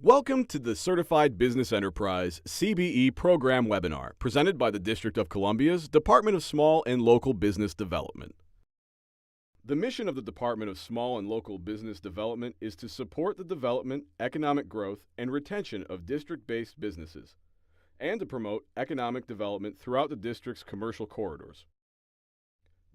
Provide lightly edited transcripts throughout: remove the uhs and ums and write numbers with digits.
Welcome to the Certified Business Enterprise CBE Program webinar presented by the District of Columbia's Department of Small and Local Business Development. The mission of the Department of Small and Local Business Development is to support the development, economic growth, and retention of district-based businesses, and to promote economic development throughout the district's commercial corridors.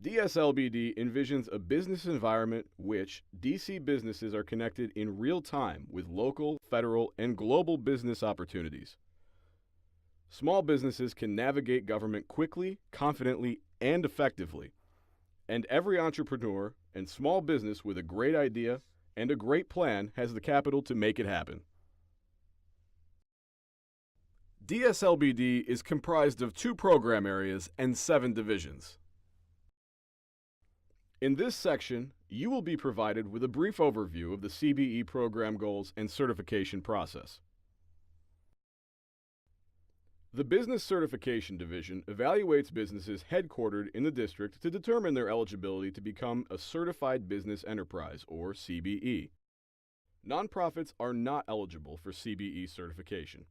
DSLBD envisions a business environment which DC businesses are connected in real time with local, federal, and global business opportunities. Small businesses can navigate government quickly, confidently, and effectively. And every entrepreneur and small business with a great idea and a great plan has the capital to make it happen. DSLBD is comprised of 2 program areas and 7 divisions. In this section, you will be provided with a brief overview of the CBE program goals and certification process. The Business Certification Division evaluates businesses headquartered in the district to determine their eligibility to become a Certified Business Enterprise, or CBE. Nonprofits are not eligible for CBE certification.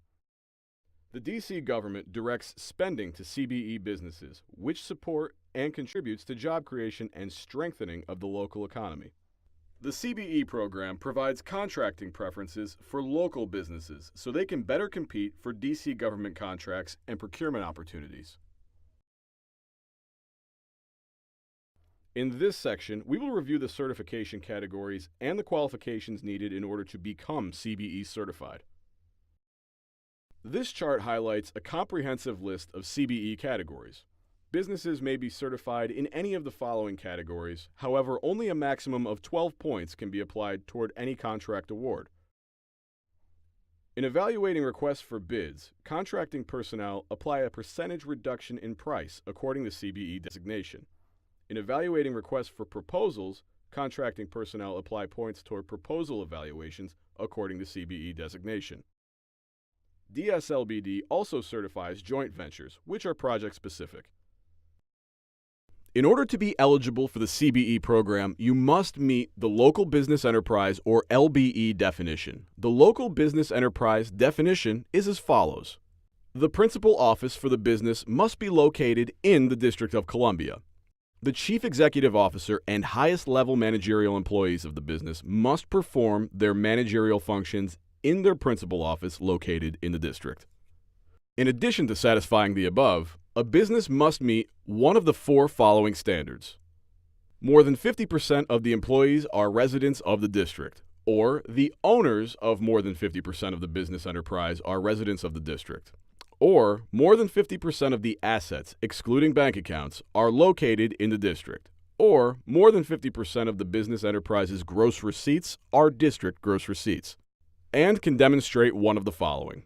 The DC government directs spending to CBE businesses, which support and contributes to job creation and strengthening of the local economy. The CBE program provides contracting preferences for local businesses so they can better compete for DC government contracts and procurement opportunities. In this section, we will review the certification categories and the qualifications needed in order to become CBE certified. This chart highlights a comprehensive list of CBE categories. Businesses may be certified in any of the following categories, however, only a maximum of 12 points can be applied toward any contract award. In evaluating requests for bids, contracting personnel apply a percentage reduction in price according to CBE designation. In evaluating requests for proposals, contracting personnel apply points toward proposal evaluations according to CBE designation. DSLBD also certifies joint ventures, which are project-specific. In order to be eligible for the CBE program, you must meet the Local Business Enterprise, or LBE, definition. The Local Business Enterprise definition is as follows. The principal office for the business must be located in the District of Columbia. The Chief Executive Officer and highest-level managerial employees of the business must perform their managerial functions in their principal office located in the district. In addition to satisfying the above, a business must meet one of the 4 following standards. More than 50% of the employees are residents of the district, or the owners of more than 50% of the business enterprise are residents of the district, or more than 50% of the assets, excluding bank accounts, are located in the district, or more than 50% of the business enterprise's gross receipts are district gross receipts, and can demonstrate one of the following: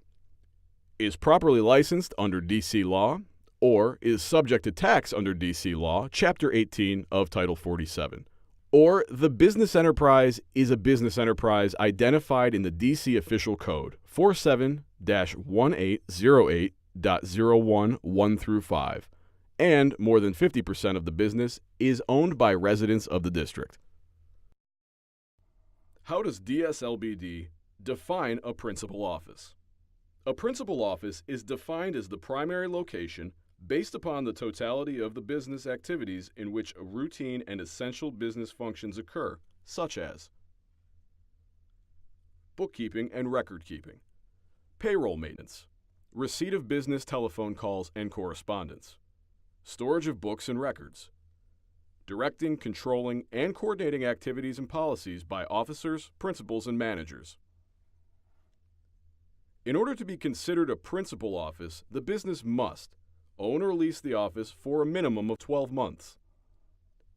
is properly licensed under DC law, or is subject to tax under DC law, Chapter 18 of Title 47, or the business enterprise is a business enterprise identified in the DC Official Code 47-1808.01 through 5, and more than 50% of the business is owned by residents of the district. How does DSLBD define a principal office? A principal office is defined as the primary location based upon the totality of the business activities in which routine and essential business functions occur, such as bookkeeping and record keeping, payroll maintenance, receipt of business telephone calls and correspondence, storage of books and records, directing, controlling, and coordinating activities and policies by officers, principals, and managers. In order to be considered a principal office, the business must own or lease the office for a minimum of 12 months.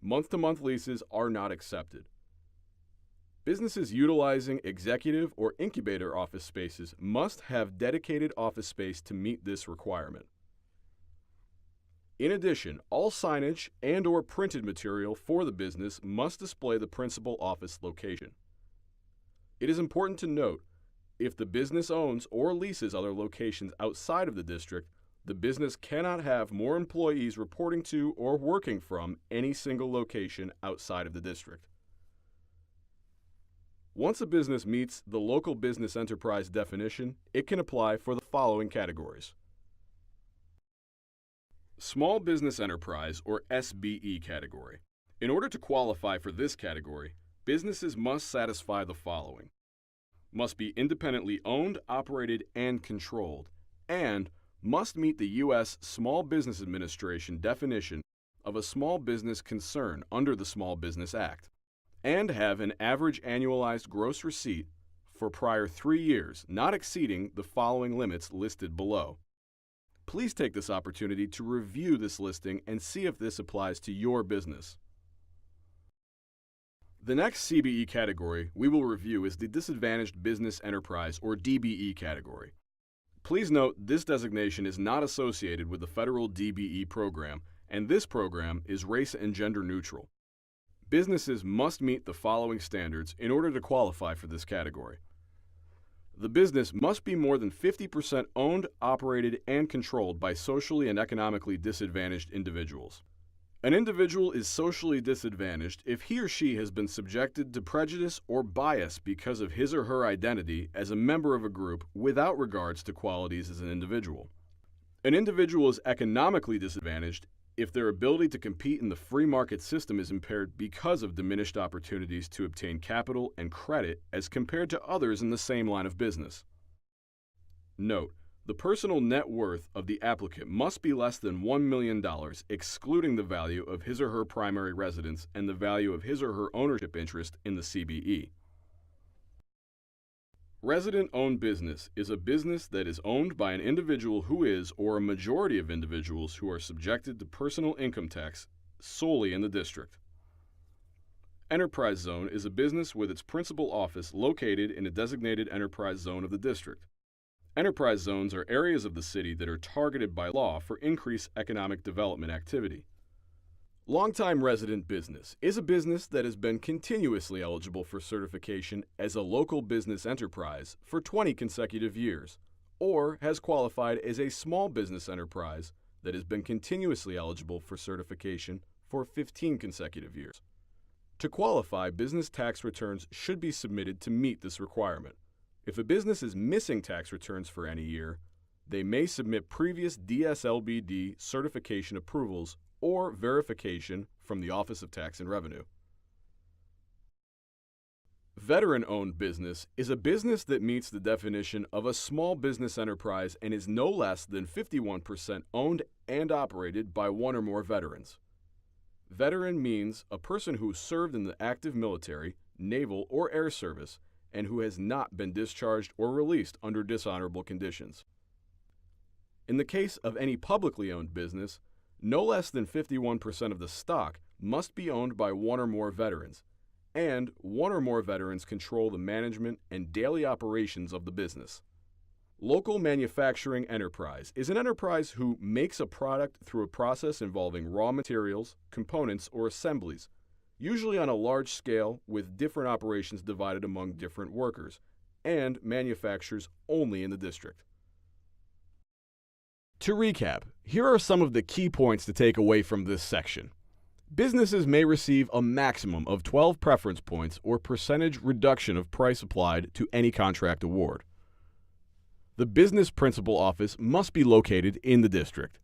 Month-to-month leases are not accepted. Businesses utilizing executive or incubator office spaces must have dedicated office space to meet this requirement. In addition, all signage and/or printed material for the business must display the principal office location. It is important to note, if the business owns or leases other locations outside of the district, the business cannot have more employees reporting to or working from any single location outside of the district. Once a business meets the local business enterprise definition, it can apply for the following categories. Small Business Enterprise or SBE category. In order to qualify for this category, businesses must satisfy the following: must be independently owned, operated, and controlled, and must meet the U.S. Small Business Administration definition of a small business concern under the Small Business Act, and have an average annualized gross receipt for prior 3 years not exceeding the following limits listed below. Please take this opportunity to review this listing and see if this applies to your business. The next CBE category we will review is the Disadvantaged Business Enterprise or DBE category. Please note this designation is not associated with the federal CBE program, and this program is race and gender neutral. Businesses must meet the following standards in order to qualify for this category. The business must be more than 50% owned, operated, and controlled by socially and economically disadvantaged individuals. An individual is socially disadvantaged if he or she has been subjected to prejudice or bias because of his or her identity as a member of a group without regards to qualities as an individual. An individual is economically disadvantaged if their ability to compete in the free market system is impaired because of diminished opportunities to obtain capital and credit as compared to others in the same line of business. Note: the personal net worth of the applicant must be less than $1 million, excluding the value of his or her primary residence and the value of his or her ownership interest in the CBE. Resident-owned business is a business that is owned by an individual who is, or a majority of individuals who are subjected to personal income tax solely in the district. Enterprise zone is a business with its principal office located in a designated enterprise zone of the district. Enterprise zones are areas of the city that are targeted by law for increased economic development activity. Longtime resident business is a business that has been continuously eligible for certification as a local business enterprise for 20 consecutive years, or has qualified as a small business enterprise that has been continuously eligible for certification for 15 consecutive years. To qualify, business tax returns should be submitted to meet this requirement. If a business is missing tax returns for any year, they may submit previous DSLBD certification approvals or verification from the Office of Tax and Revenue. Veteran-owned business is a business that meets the definition of a small business enterprise and is no less than 51% owned and operated by one or more veterans. Veteran means a person who served in the active military, naval, or air service and who has not been discharged or released under dishonorable conditions. In the case of any publicly owned business, no less than 51% of the stock must be owned by one or more veterans, and one or more veterans control the management and daily operations of the business. Local manufacturing enterprise is an enterprise who makes a product through a process involving raw materials, components, or assemblies, usually on a large scale with different operations divided among different workers, and manufactures only in the district. To recap, here are some of the key points to take away from this section. Businesses may receive a maximum of 12 preference points or percentage reduction of price applied to any contract award. The business principal office must be located in the district.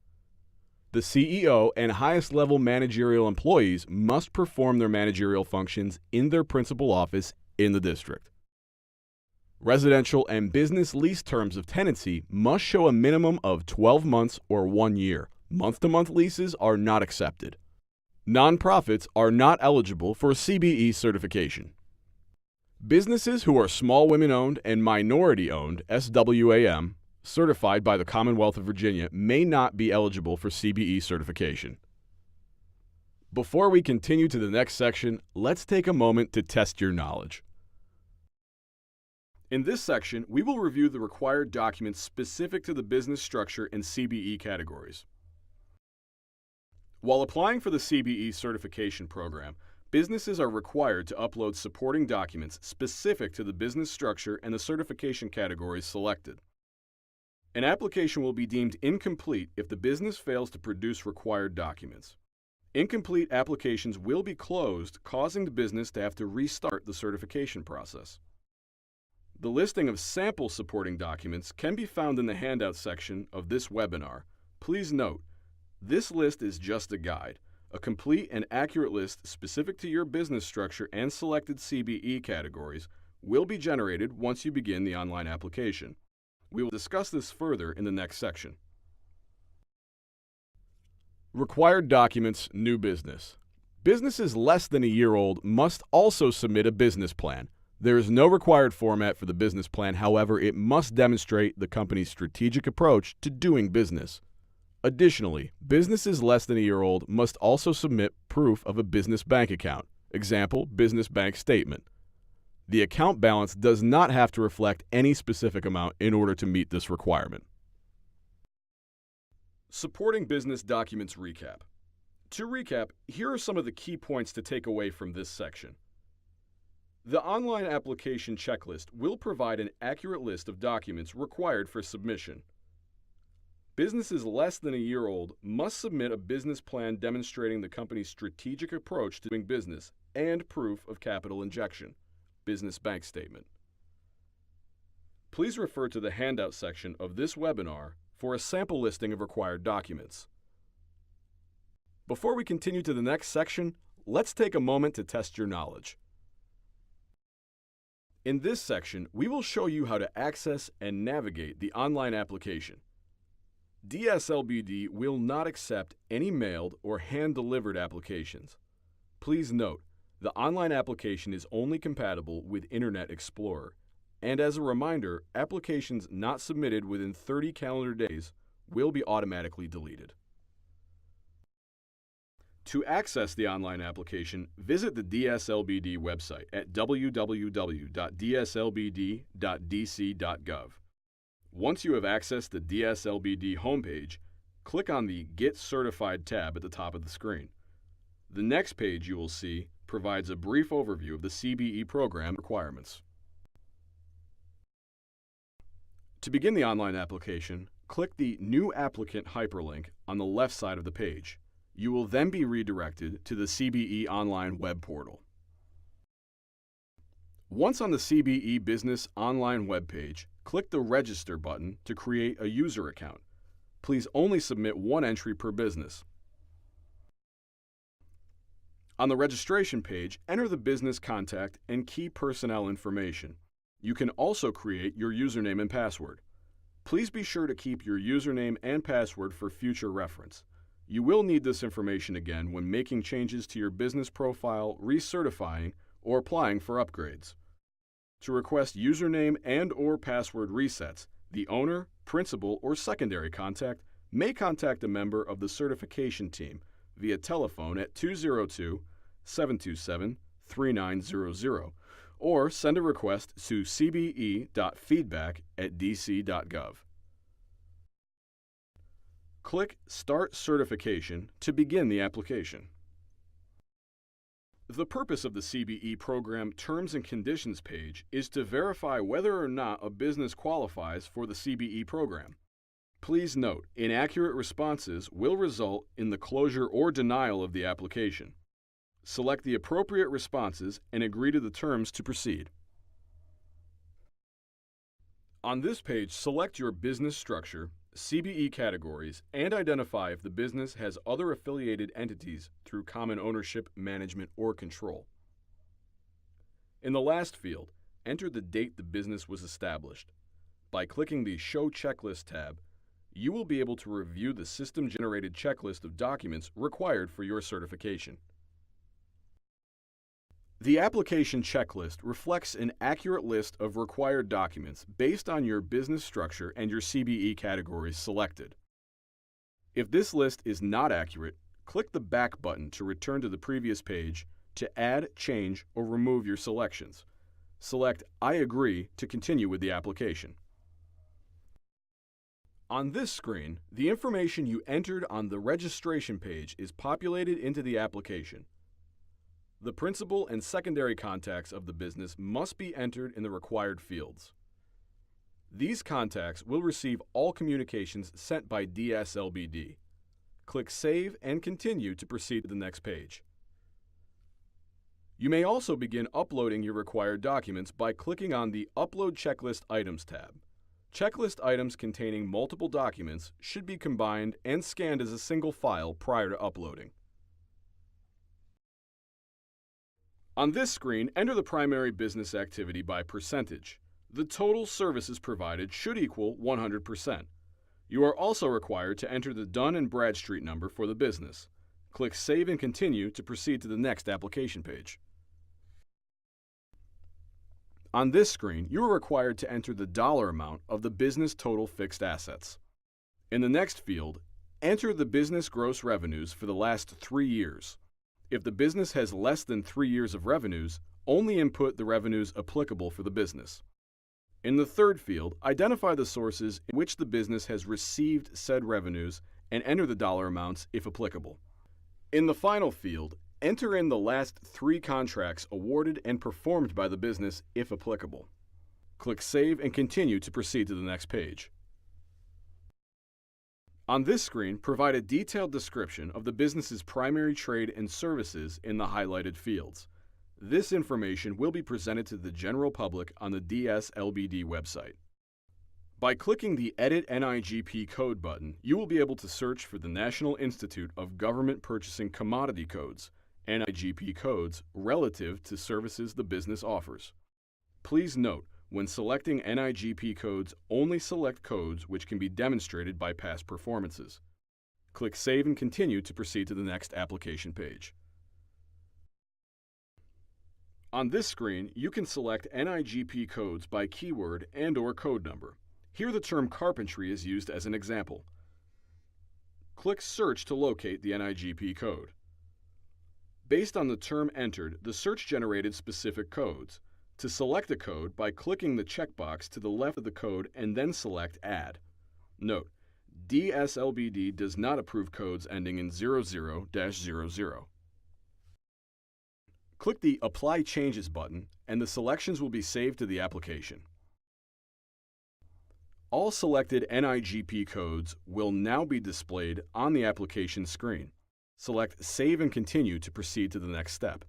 The CEO and highest level managerial employees must perform their managerial functions in their principal office in the district. Residential and business lease terms of tenancy must show a minimum of 12 months or 1 year. Month-to-month leases are not accepted. Nonprofits are not eligible for CBE certification. Businesses who are small women-owned and minority-owned (SWAM) certified by the Commonwealth of Virginia may not be eligible for CBE certification. Before we continue to the next section, let's take a moment to test your knowledge. In this section, we will review the required documents specific to the business structure and CBE categories. While applying for the CBE certification program, businesses are required to upload supporting documents specific to the business structure and the certification categories selected. An application will be deemed incomplete if the business fails to produce required documents. Incomplete applications will be closed, causing the business to have to restart the certification process. The listing of sample supporting documents can be found in the handout section of this webinar. Please note, this list is just a guide. A complete and accurate list specific to your business structure and selected CBE categories will be generated once you begin the online application. We will discuss this further in the next section. Required documents, new business. Businesses less than a year old must also submit a business plan. There is no required format for the business plan, however, it must demonstrate the company's strategic approach to doing business. Additionally, businesses less than a year old must also submit proof of a business bank account. Example, business bank statement. The account balance does not have to reflect any specific amount in order to meet this requirement. Supporting business documents recap. To recap, here are some of the key points to take away from this section. The online application checklist will provide an accurate list of documents required for submission. Businesses less than a year old must submit a business plan demonstrating the company's strategic approach to doing business and proof of capital injection, business bank statement. Please refer to the handout section of this webinar for a sample listing of required documents. Before we continue to the next section, let's take a moment to test your knowledge. In this section, we will show you how to access and navigate the online application. DSLBD will not accept any mailed or hand-delivered applications. Please note, the online application is only compatible with Internet Explorer, and as a reminder, applications not submitted within 30 calendar days will be automatically deleted. To access the online application, visit the DSLBD website at www.dslbd.dc.gov. Once you have accessed the DSLBD homepage, click on the Get Certified tab at the top of the screen. The next page you will see provides a brief overview of the CBE program requirements. To begin the online application, click the New Applicant hyperlink on the left side of the page. You will then be redirected to the CBE Online web portal. Once on the CBE Business Online web page, click the Register button to create a user account. Please only submit one entry per business. On the registration page, enter the business contact and key personnel information. You can also create your username and password. Please be sure to keep your username and password for future reference. You will need this information again when making changes to your business profile, recertifying, or applying for upgrades. To request username and/or password resets, the owner, principal, or secondary contact may contact a member of the certification team via telephone at 202-727-3900 or send a request to cbe.feedback@dc.gov. Click Start Certification to begin the application. The purpose of the CBE Program Terms and Conditions page is to verify whether or not a business qualifies for the CBE program. Please note, inaccurate responses will result in the closure or denial of the application. Select the appropriate responses and agree to the terms to proceed. On this page, select your business structure, CBE categories, and identify if the business has other affiliated entities through common ownership, management, or control. In the last field, enter the date the business was established. By clicking the Show Checklist tab, you will be able to review the system-generated checklist of documents required for your certification. The application checklist reflects an accurate list of required documents based on your business structure and your CBE categories selected. If this list is not accurate, click the Back button to return to the previous page to add, change, or remove your selections. Select I agree to continue with the application. On this screen, the information you entered on the registration page is populated into the application. The principal and secondary contacts of the business must be entered in the required fields. These contacts will receive all communications sent by DSLBD. Click Save and Continue to proceed to the next page. You may also begin uploading your required documents by clicking on the Upload Checklist Items tab. Checklist items containing multiple documents should be combined and scanned as a single file prior to uploading. On this screen, enter the primary business activity by percentage. The total services provided should equal 100%. You are also required to enter the Dun & Bradstreet number for the business. Click Save and Continue to proceed to the next application page. On this screen, you are required to enter the dollar amount of the business total fixed assets. In the next field, enter the business gross revenues for the last 3 years. If the business has less than 3 years of revenues, only input the revenues applicable for the business. In the third field, identify the sources in which the business has received said revenues and enter the dollar amounts if applicable. In the final field, enter in the last 3 contracts awarded and performed by the business if applicable. Click Save and Continue to proceed to the next page. On this screen, provide a detailed description of the business's primary trade and services in the highlighted fields. This information will be presented to the general public on the DSLBD website. By clicking the Edit NIGP Code button, you will be able to search for the National Institute of Government Purchasing Commodity Codes, NIGP codes, relative to services the business offers. Please note, when selecting NIGP codes, only select codes which can be demonstrated by past performances. Click Save and Continue to proceed to the next application page. On this screen, you can select NIGP codes by keyword and/or code number. Here the term carpentry is used as an example. Click Search to locate the NIGP code. Based on the term entered, the search generated specific codes. To select a code, by clicking the checkbox to the left of the code and then select Add. Note, DSLBD does not approve codes ending in 00-00. Click the Apply Changes button and the selections will be saved to the application. All selected NIGP codes will now be displayed on the application screen. Select Save and Continue to proceed to the next step.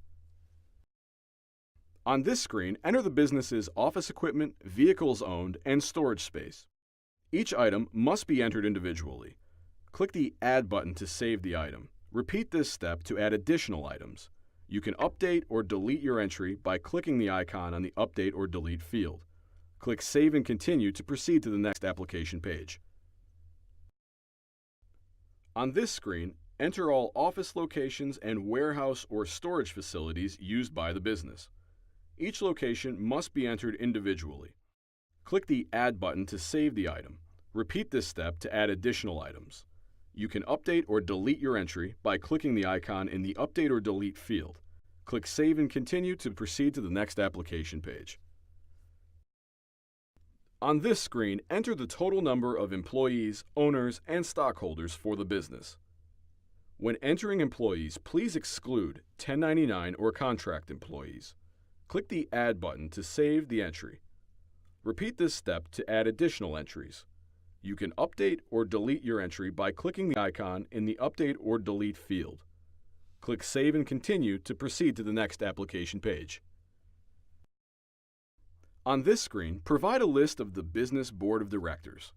On this screen, enter the business's office equipment, vehicles owned, and storage space. Each item must be entered individually. Click the Add button to save the item. Repeat this step to add additional items. You can update or delete your entry by clicking the icon on the Update or Delete field. Click Save and Continue to proceed to the next application page. On this screen, enter all office locations and warehouse or storage facilities used by the business. Each location must be entered individually. Click the Add button to save the item. Repeat this step to add additional items. You can update or delete your entry by clicking the icon in the Update or Delete field. Click Save and Continue to proceed to the next application page. On this screen, enter the total number of employees, owners, and stockholders for the business. When entering employees, please exclude 1099 or contract employees. Click the Add button to save the entry. Repeat this step to add additional entries. You can update or delete your entry by clicking the icon in the Update or Delete field. Click Save and Continue to proceed to the next application page. On this screen, provide a list of the business board of directors.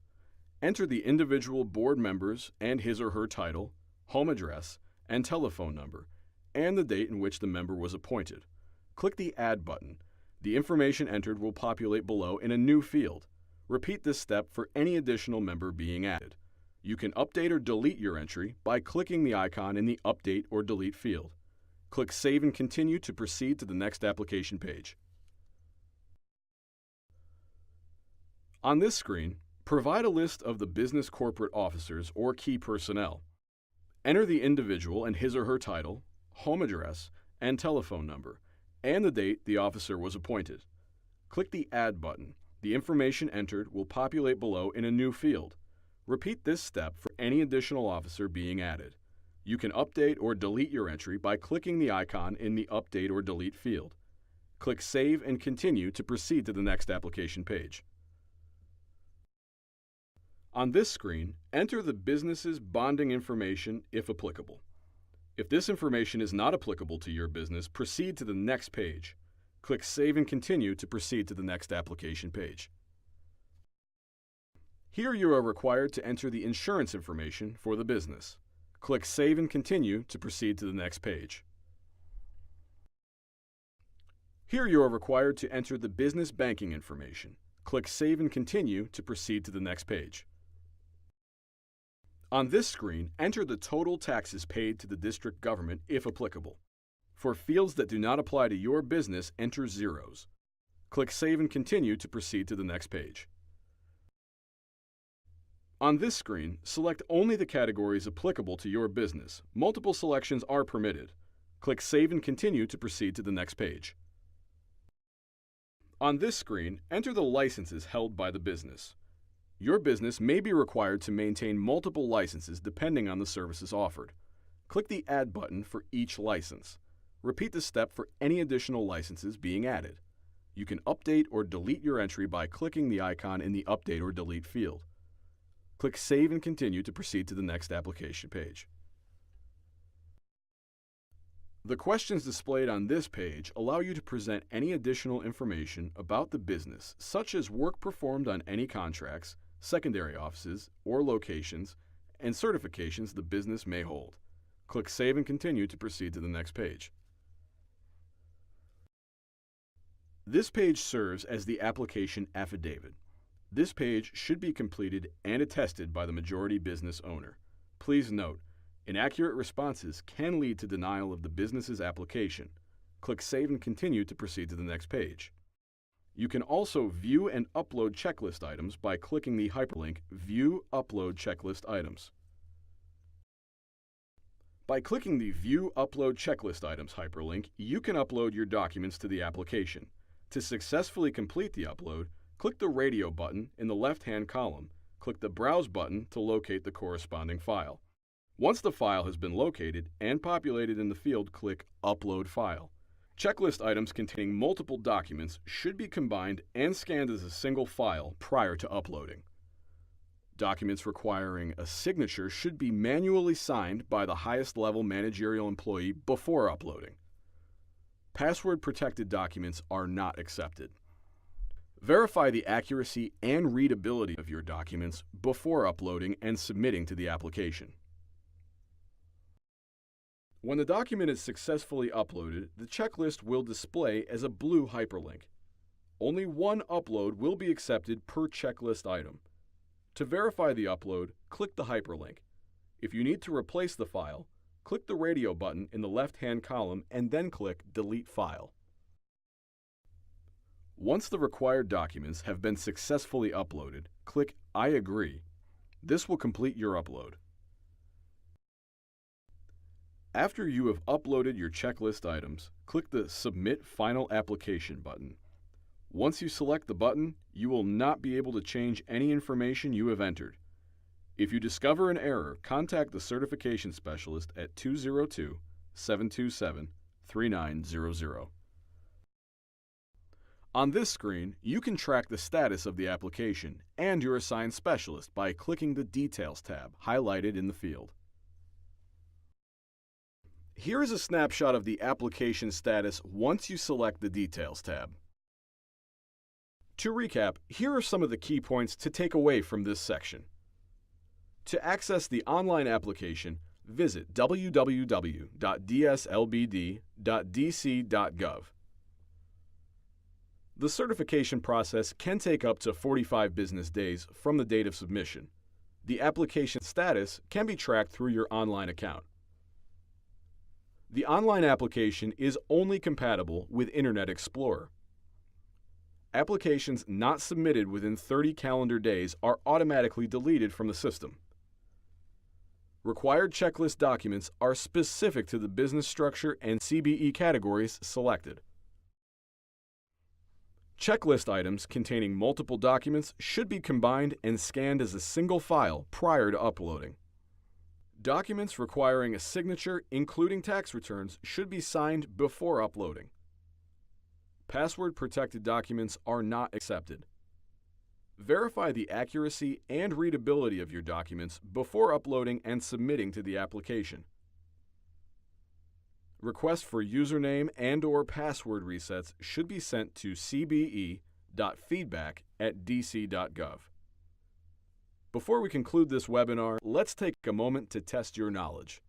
Enter the individual board members and his or her title, home address, and telephone number, and the date in which the member was appointed. Click the Add button. The information entered will populate below in a new field. Repeat this step for any additional member being added. You can update or delete your entry by clicking the icon in the Update or Delete field. Click Save and Continue to proceed to the next application page. On this screen, provide a list of the business corporate officers or key personnel. Enter the individual and his or her title, home address, and telephone number, and the date the officer was appointed. Click the Add button. The information entered will populate below in a new field. Repeat this step for any additional officer being added. You can update or delete your entry by clicking the icon in the Update or Delete field. Click Save and Continue to proceed to the next application page. On this screen, enter the business's bonding information if applicable. If this information is not applicable to your business, proceed to the next page. Click Save and Continue to proceed to the next application page. Here you are required to enter the insurance information for the business. Click Save and Continue to proceed to the next page. Here you are required to enter the business banking information. Click Save and Continue to proceed to the next page. On this screen, enter the total taxes paid to the district government if applicable. For fields that do not apply to your business, enter zeros. Click Save and Continue to proceed to the next page. On this screen, select only the categories applicable to your business. Multiple selections are permitted. Click Save and Continue to proceed to the next page. On this screen, enter the licenses held by the business. Your business may be required to maintain multiple licenses depending on the services offered. Click the Add button for each license. Repeat the step for any additional licenses being added. You can update or delete your entry by clicking the icon in the Update or Delete field. Click Save and Continue to proceed to the next application page. The questions displayed on this page allow you to present any additional information about the business, such as work performed on any contracts, secondary offices or locations, and certifications the business may hold. Click Save and Continue to proceed to the next page. This page serves as the application affidavit. This page should be completed and attested by the majority business owner. Please note, inaccurate responses can lead to denial of the business's application. Click Save and Continue to proceed to the next page. You can also view and upload checklist items by clicking the hyperlink View Upload Checklist Items. By clicking the View Upload Checklist Items hyperlink, you can upload your documents to the application. To successfully complete the upload, click the Radio button in the left-hand column. Click the Browse button to locate the corresponding file. Once the file has been located and populated in the field, click Upload File. Checklist items containing multiple documents should be combined and scanned as a single file prior to uploading. Documents requiring a signature should be manually signed by the highest level managerial employee before uploading. Password-protected documents are not accepted. Verify the accuracy and readability of your documents before uploading and submitting to the application. When the document is successfully uploaded, the checklist will display as a blue hyperlink. Only one upload will be accepted per checklist item. To verify the upload, click the hyperlink. If you need to replace the file, click the Radio button in the left-hand column and then click Delete File. Once the required documents have been successfully uploaded, click I agree. This will complete your upload. After you have uploaded your checklist items, click the Submit Final Application button. Once you select the button, you will not be able to change any information you have entered. If you discover an error, contact the certification specialist at 202-727-3900. On this screen, you can track the status of the application and your assigned specialist by clicking the Details tab highlighted in the field. Here is a snapshot of the application status once you select the Details tab. To recap, here are some of the key points to take away from this section. To access the online application, visit www.dslbd.dc.gov. The certification process can take up to 45 business days from the date of submission. The application status can be tracked through your online account. The online application is only compatible with Internet Explorer. Applications not submitted within 30 calendar days are automatically deleted from the system. Required checklist documents are specific to the business structure and CBE categories selected. Checklist items containing multiple documents should be combined and scanned as a single file prior to uploading. Documents requiring a signature, including tax returns, should be signed before uploading. Password-protected documents are not accepted. Verify the accuracy and readability of your documents before uploading and submitting to the application. Requests for username and/or password resets should be sent to cbe.feedback@dc.gov. Before we conclude this webinar, let's take a moment to test your knowledge.